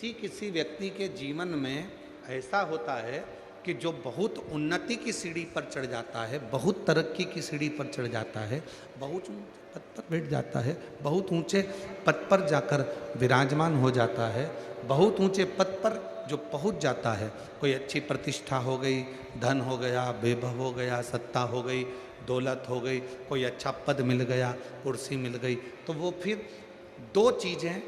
किसी किसी व्यक्ति के जीवन में ऐसा होता है कि जो बहुत उन्नति की सीढ़ी पर चढ़ जाता है, बहुत तरक्की की सीढ़ी पर चढ़ जाता है, बहुत ऊंचे पद पर बैठ जाता है, बहुत ऊंचे पद पर जाकर विराजमान हो जाता है, बहुत ऊंचे पद पर जो पहुंच जाता है, कोई अच्छी प्रतिष्ठा हो गई, धन हो गया, वैभव हो गया, सत्ता हो गई, दौलत हो गई, कोई अच्छा पद मिल गया, कुर्सी मिल गई, तो वो फिर दो चीज़ें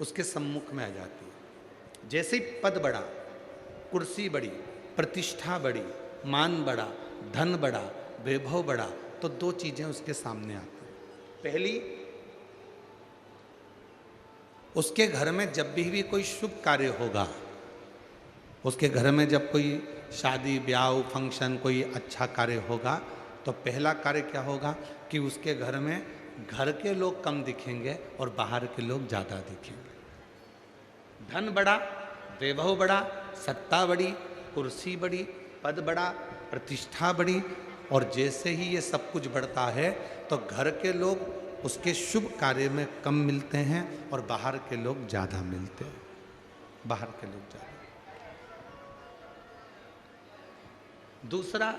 उसके सम्मुख में आ जाती है। जैसे ही पद बढ़ा, कुर्सी बढ़ी, प्रतिष्ठा बढ़ी, मान बढ़ा, धन बढ़ा, वैभव बढ़ा, तो दो चीजें उसके सामने आती हैं। पहली, उसके घर में जब भी कोई शुभ कार्य होगा, उसके घर में जब कोई शादी ब्याह फंक्शन कोई अच्छा कार्य होगा, तो पहला कार्य क्या होगा कि उसके घर में घर के लोग कम दिखेंगे और बाहर के लोग ज़्यादा दिखेंगे। धन बढ़ा, वैभव बढ़ा, सत्ता बढ़ी, कुर्सी बढ़ी, पद बढ़ा, प्रतिष्ठा बढ़ी, और जैसे ही ये सब कुछ बढ़ता है तो घर के लोग उसके शुभ कार्य में कम मिलते हैं और बाहर के लोग ज़्यादा मिलते हैं, बाहर के लोग ज़्यादा। दूसरा,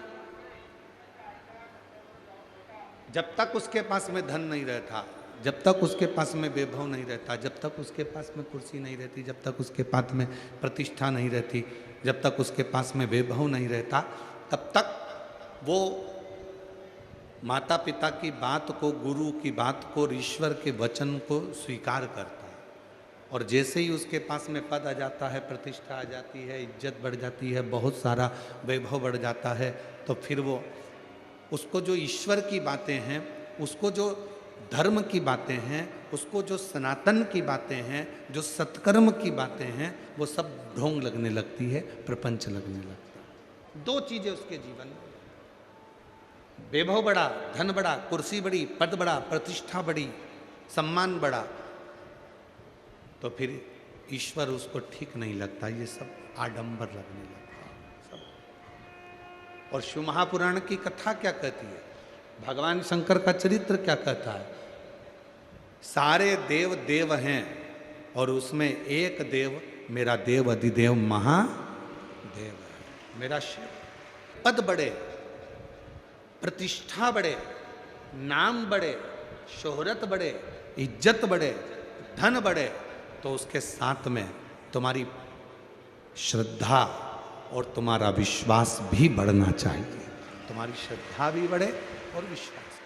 जब तक उसके पास में धन नहीं रहता, जब तक उसके पास में वैभव नहीं रहता, जब तक उसके पास में कुर्सी नहीं रहती, जब तक उसके पास में प्रतिष्ठा नहीं रहती, जब तक उसके पास में वैभव नहीं रहता, तब तक वो माता पिता की बात को, गुरु की बात को, ईश्वर के वचन को स्वीकार करता है। और जैसे ही उसके पास में पद आ जाता है, प्रतिष्ठा आ जाती है, इज्जत बढ़ जाती है, बहुत सारा वैभव बढ़ जाता है, तो फिर वो उसको जो ईश्वर की बातें हैं, उसको जो धर्म की बातें हैं, उसको जो सनातन की बातें हैं, जो सत्कर्म की बातें हैं, वो सब ढोंग लगने लगती है, प्रपंच लगने लगता है। दो चीजें उसके जीवन में, वैभव बढ़ा, धन बढ़ा, कुर्सी बढ़ी, पद बढ़ा, प्रतिष्ठा बढ़ी, सम्मान बढ़ा, तो फिर ईश्वर उसको ठीक नहीं लगता, ये सब आडंबर लगने लगता है सब। और शिव महापुराण की कथा क्या कहती है, भगवान शंकर का चरित्र क्या कहता है, सारे देव देव हैं और उसमें एक देव मेरा देव अधिदेव महादेव है, मेरा शिव। पद बढ़े, प्रतिष्ठा बढ़े, नाम बढ़े, शोहरत बढ़े, इज्जत बढ़े, धन बढ़े, तो उसके साथ में तुम्हारी श्रद्धा और तुम्हारा विश्वास भी बढ़ना चाहिए। तुम्हारी श्रद्धा भी बढ़े और विश्वास।